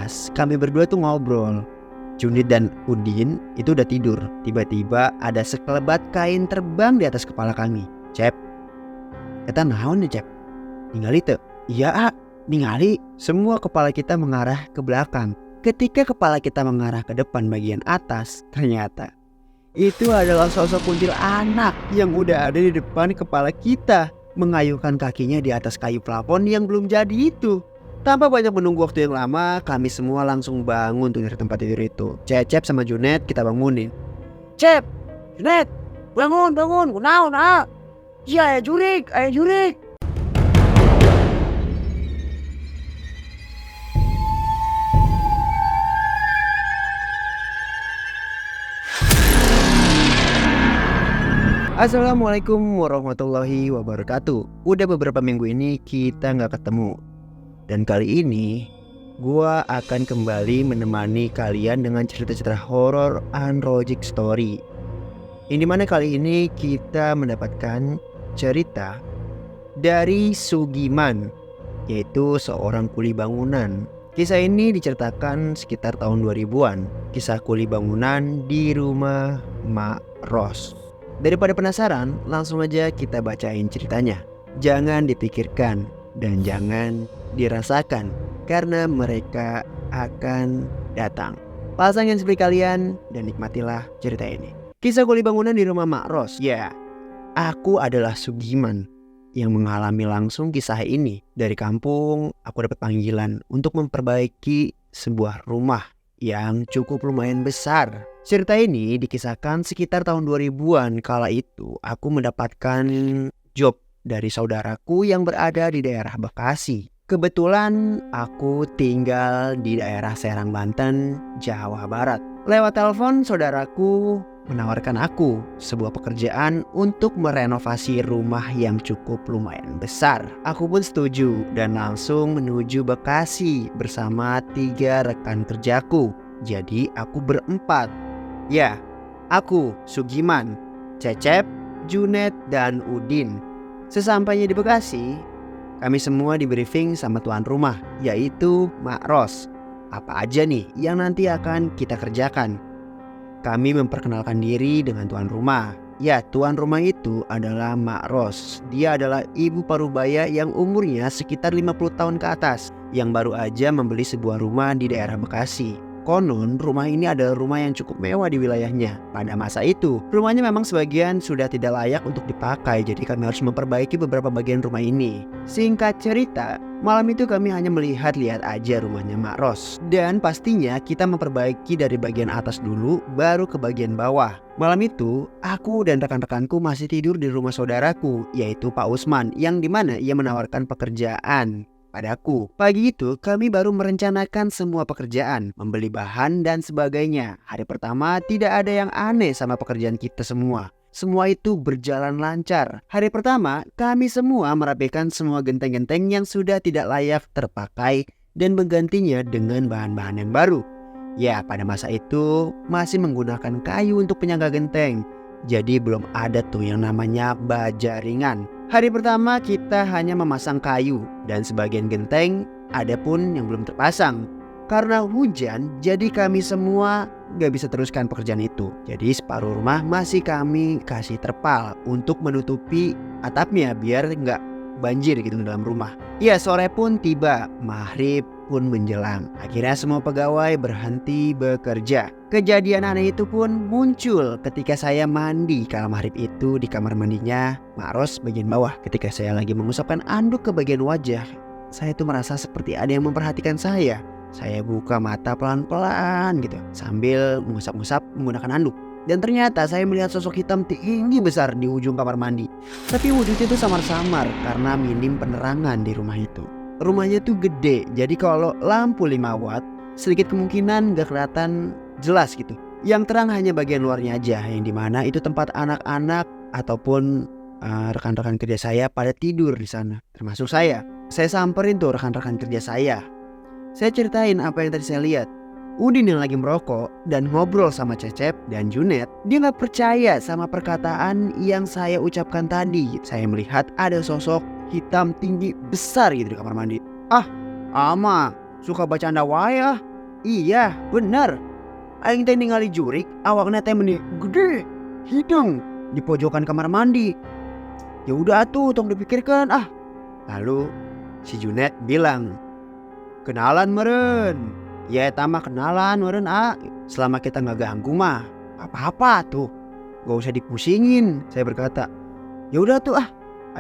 atas, kami berdua tuh ngobrol. Junid dan Udin itu udah tidur. Tiba-tiba ada sekelebat kain terbang di atas kepala kami. Cep, kita naon nih Cep? Ningali tuh? Iya ningali. Semua kepala kita mengarah ke belakang. Ketika kepala kita mengarah ke depan bagian atas, ternyata itu adalah sosok kuntilanak yang udah ada di depan kepala kita, mengayuhkan kakinya di atas kayu plafon yang belum jadi itu. Tanpa banyak menunggu waktu yang lama, kami semua langsung bangun tuh dari tempat tidur itu. Cecep sama Junet kita bangunin. Cep, Junet, bangun, kunaon ah? Iya ayah jurik. Assalamualaikum warahmatullahi wabarakatuh. Udah beberapa minggu ini kita gak ketemu. Dan kali ini gua akan kembali menemani kalian dengan cerita-cerita horor Unlogic Story. Yang dimana kali ini kita mendapatkan cerita dari Sugiman, yaitu seorang kuli bangunan. Kisah ini diceritakan sekitar tahun 2000-an. Kisah kuli bangunan di rumah Mak Ros. Daripada penasaran, langsung aja kita bacain ceritanya. Jangan dipikirkan dan jangan dirasakan, karena mereka akan datang. Pasangin seperti kalian dan nikmatilah cerita ini. Kisah kuli bangunan di rumah Mak Ros. Ya, aku adalah Sugiman yang mengalami langsung kisah ini. Dari kampung, aku dapat panggilan untuk memperbaiki sebuah rumah yang cukup lumayan besar. Cerita ini dikisahkan sekitar tahun 2000-an. Kala itu aku mendapatkan job dari saudaraku yang berada di daerah Bekasi. Kebetulan aku tinggal di daerah Serang, Banten, Jawa Barat. Lewat telepon, saudaraku menawarkan aku sebuah pekerjaan untuk merenovasi rumah yang cukup lumayan besar. Aku pun setuju dan langsung menuju Bekasi bersama 3 rekan kerjaku. Jadi aku berempat. Ya, aku, Sugiman, Cecep, Junet, dan Udin. Sesampainya di Bekasi, kami semua di briefing sama tuan rumah, yaitu Mak Ros. Apa aja nih yang nanti akan kita kerjakan? Kami memperkenalkan diri dengan tuan rumah. Ya, tuan rumah itu adalah Mak Ros. Dia adalah ibu parubaya yang umurnya sekitar 50 tahun ke atas, yang baru aja membeli sebuah rumah di daerah Bekasi. Konon rumah ini adalah rumah yang cukup mewah di wilayahnya. Pada masa itu, rumahnya memang sebagian sudah tidak layak untuk dipakai, jadi kami harus memperbaiki beberapa bagian rumah ini. Singkat cerita, malam itu kami hanya melihat-lihat aja rumahnya Mak Ros. Dan pastinya kita memperbaiki dari bagian atas dulu, baru ke bagian bawah. Malam itu, aku dan rekan-rekanku masih tidur di rumah saudaraku, yaitu Pak Usman, yang dimana ia menawarkan pekerjaan padaku. Pagi itu kami baru merencanakan semua pekerjaan, membeli bahan dan sebagainya. Hari pertama tidak ada yang aneh sama pekerjaan kita semua. Semua itu berjalan lancar. Hari pertama kami semua merapikan semua genteng-genteng yang sudah tidak layak terpakai dan menggantinya dengan bahan-bahan yang baru. Ya, pada masa itu masih menggunakan kayu untuk penyangga genteng. Jadi belum ada tuh yang namanya baja ringan. Hari pertama kita hanya memasang kayu dan sebagian genteng ada pun yang belum terpasang. Karena hujan, jadi kami semua gak bisa teruskan pekerjaan itu. Jadi separuh rumah masih kami kasih terpal untuk menutupi atapnya biar gak banjir gitu dalam rumah. Ya, sore pun tiba, maghrib pun menjelang. Akhirnya semua pegawai berhenti bekerja. Kejadian aneh itu pun muncul ketika saya mandi kala maghrib itu di kamar mandinya Mak Ros bagian bawah. Ketika saya lagi mengusapkan anduk ke bagian wajah, saya tuh merasa seperti ada yang memperhatikan saya. Saya buka mata pelan-pelan gitu sambil mengusap-ngusap menggunakan anduk. Dan ternyata saya melihat sosok hitam tinggi besar di ujung kamar mandi. Tapi wujudnya itu samar-samar karena minim penerangan di rumah itu. Rumahnya tuh gede, jadi kalau lampu 5 watt sedikit kemungkinan gak kelihatan jelas gitu. Yang terang hanya bagian luarnya aja, yang dimana itu tempat anak-anak ataupun rekan-rekan kerja saya pada tidur di sana, termasuk saya. Saya samperin tuh rekan-rekan kerja saya. Saya ceritain apa yang tadi saya lihat. Udin yang lagi merokok dan ngobrol sama Cecep dan Junet, dia gak percaya sama perkataan yang saya ucapkan tadi. Saya melihat ada sosok hitam tinggi besar gitu di kamar mandi. Ama suka bercanda wae ah. Iya bener, aing teh ningali jurik awakna teh meni gede hidung di pojokan kamar mandi. Ya udah tuh tong dipikirkan ah. Lalu si Junet bilang, kenalan meren. Ya eta mah kenalan meren ah. Selama kita gak ganggu mah apa-apa tuh, gak usah dipusingin. Saya berkata, ya udah tuh ah,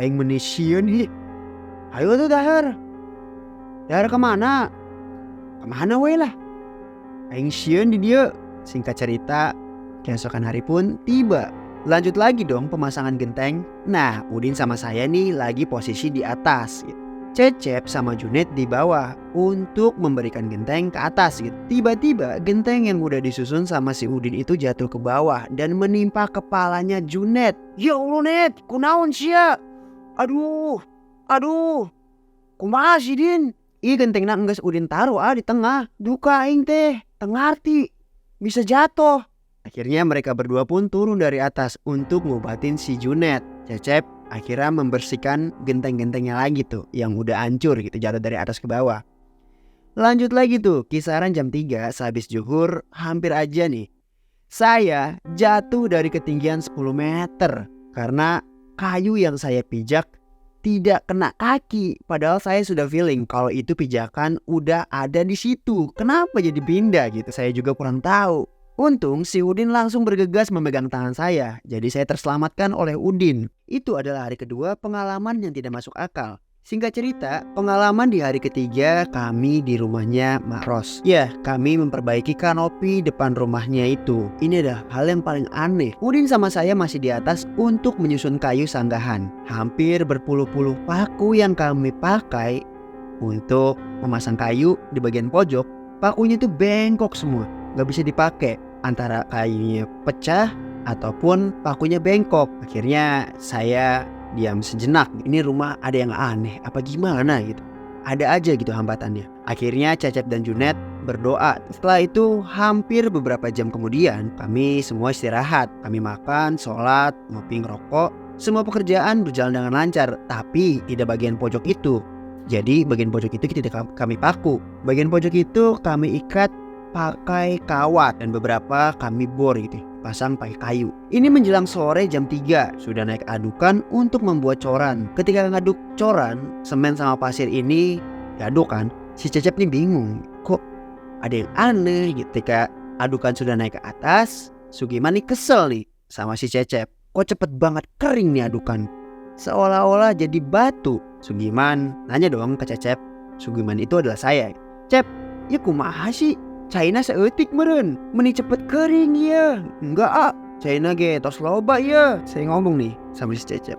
aing menisieun hi. Ayo tuh dahar. Dahar kemana? Kemana we lah. Aing sieun di dia. Singkat cerita, keesokan hari pun tiba. Lanjut lagi dong pemasangan genteng. Nah, Udin sama saya nih lagi posisi di atas gitu. Cecep sama Junet di bawah untuk memberikan genteng ke atas gitu. Tiba-tiba genteng yang udah disusun sama si Udin itu jatuh ke bawah dan menimpa kepalanya Junet. Ya Allah Net, kunaon sia? Aduh, kumaha sih Din? Ih gentengna enggeus Udin taruh di tengah. Duka aing teh, tengarti, bisa jatuh. Akhirnya mereka berdua pun turun dari atas untuk ngobatin si Junet. Cecep akhirnya membersihkan genteng-gentengnya lagi tuh yang udah hancur gitu, jatuh dari atas ke bawah. Lanjut lagi tuh, kisaran jam 3 sehabis zuhur hampir aja nih. Saya jatuh dari ketinggian 10 meter karena kayu yang saya pijak tidak kena kaki. Padahal saya sudah feeling kalau itu pijakan udah ada di situ. Kenapa jadi pindah gitu? Saya juga kurang tahu. Untung si Udin langsung bergegas memegang tangan saya. Jadi saya terselamatkan oleh Udin. Itu adalah hari kedua pengalaman yang tidak masuk akal. Singkat cerita, pengalaman di hari ketiga kami di rumahnya Mak Ros. Ya, kami memperbaiki kanopi depan rumahnya itu. Ini adalah hal yang paling aneh. Udin sama saya masih di atas untuk menyusun kayu sanggahan. Hampir berpuluh-puluh paku yang kami pakai untuk memasang kayu di bagian pojok. Pakunya itu bengkok semua, gak bisa dipakai. Antara kayunya pecah ataupun pakunya bengkok. Akhirnya saya diam sejenak. Ini rumah ada yang aneh apa gimana gitu. Ada aja gitu hambatannya. Akhirnya Cecep dan Junet berdoa. Setelah itu hampir beberapa jam kemudian kami semua istirahat. Kami makan, sholat, ngopi, ngerokok. Semua pekerjaan berjalan dengan lancar. Tapi tidak bagian pojok itu. Jadi bagian pojok itu tidak kami paku. Bagian pojok itu kami ikat pakai kawat dan beberapa kami bor gitu, pasang pakai kayu. Ini menjelang sore jam 3 sudah naik adukan untuk membuat coran. Ketika ngaduk coran, semen sama pasir ini diaduk kan, si Cecep nih bingung, kok ada yang aneh gitu. Ketika adukan sudah naik ke atas, Sugiman nih kesel nih sama si Cecep, kok cepet banget kering nih adukan, seolah-olah jadi batu. Sugiman nanya dong ke Cecep, Sugiman itu adalah saya. Cep, ya kumaha sih? China seetik meren, meni cepet kering ya. Enggak China ge tos loba ya. Saya ngomong nih sama si Cecep,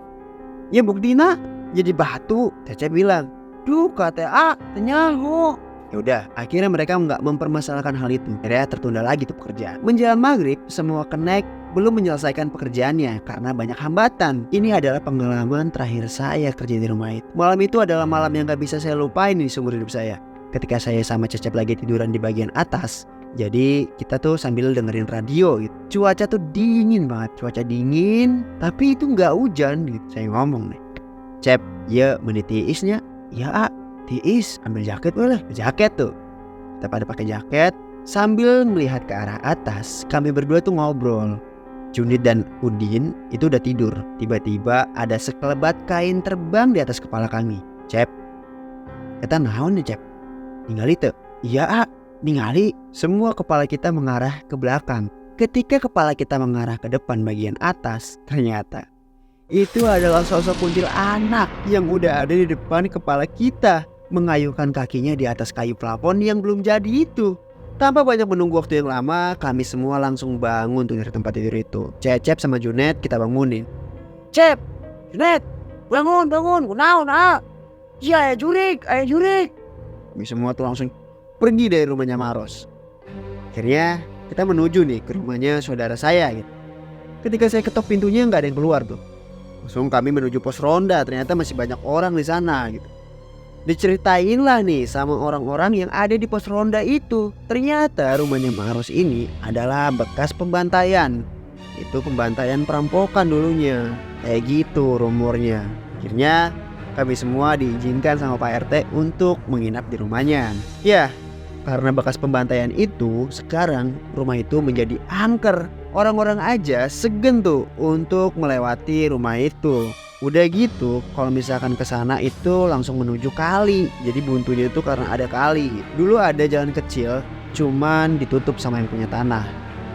ya buktina jadi batu. Cecep bilang, duh kata tenyaho. Ya udah, akhirnya mereka nggak mempermasalahkan hal itu. Akhirnya tertunda lagi tuh pekerjaan. Menjelang maghrib, semua kenek belum menyelesaikan pekerjaannya karena banyak hambatan. Ini adalah pengalaman terakhir saya kerja di rumah itu. Malam itu adalah malam yang gak bisa saya lupain di seumur hidup saya. Ketika saya sama Cecep lagi tiduran di bagian atas. Jadi kita tuh sambil dengerin radio gitu. Cuaca tuh dingin banget. Cuaca dingin tapi itu gak hujan gitu. Saya ngomong nih, Cep, ya menitiisnya. Ya tiis, ambil jaket boleh. Jaket tuh, kita pada pakai jaket. Sambil melihat ke arah atas, kami berdua tuh ngobrol. Junid dan Udin itu udah tidur. Tiba-tiba ada sekelebat kain terbang di atas kepala kami. Cep, kita naon nih Cep? Ningali tuh. Iya ningali. Semua kepala kita mengarah ke belakang. Ketika kepala kita mengarah ke depan bagian atas, ternyata itu adalah sosok kuntil anak yang udah ada di depan kepala kita, mengayuhkan kakinya di atas kayu plafon yang belum jadi itu. Tanpa banyak menunggu waktu yang lama, kami semua langsung bangun tuh dari tempat tidur itu. Cecep sama Junet kita bangunin. Cep, Junet, bangun, kunaon iya ayah jurik. Kami semua tuh langsung pergi dari rumahnya Maros. Akhirnya kita menuju nih ke rumahnya saudara saya gitu. Ketika saya ketok pintunya nggak ada yang keluar tuh. Langsung kami menuju pos ronda, ternyata masih banyak orang di sana gitu. Diceritain lah nih sama orang-orang yang ada di pos ronda itu. Ternyata rumahnya Maros ini adalah bekas pembantaian. Itu pembantaian perampokan dulunya. Kayak gitu rumornya. Akhirnya kami semua diizinkan sama Pak RT untuk menginap di rumahnya. Ya, Karena bekas pembantaian itu, sekarang rumah itu menjadi angker. Orang-orang aja segen tuh untuk melewati rumah itu. Udah gitu, kalau misalkan ke sana itu langsung menuju kali. Jadi buntunya itu karena ada kali. Dulu ada jalan kecil, cuman ditutup sama yang punya tanah.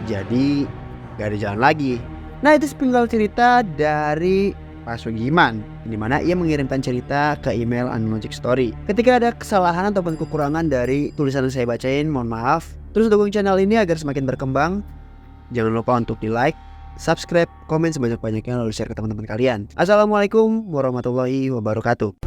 Jadi gak ada jalan lagi. Nah, itu sepenggal cerita dari Pak Sugiman, di mana ia mengirimkan cerita ke email Unlogic Story. Ketika ada kesalahan ataupun kekurangan dari tulisan yang saya bacain, mohon maaf. Terus dukung channel ini agar semakin berkembang. Jangan lupa untuk di like, subscribe, komen sebanyak-banyaknya, lalu share ke teman-teman kalian. Assalamualaikum warahmatullahi wabarakatuh.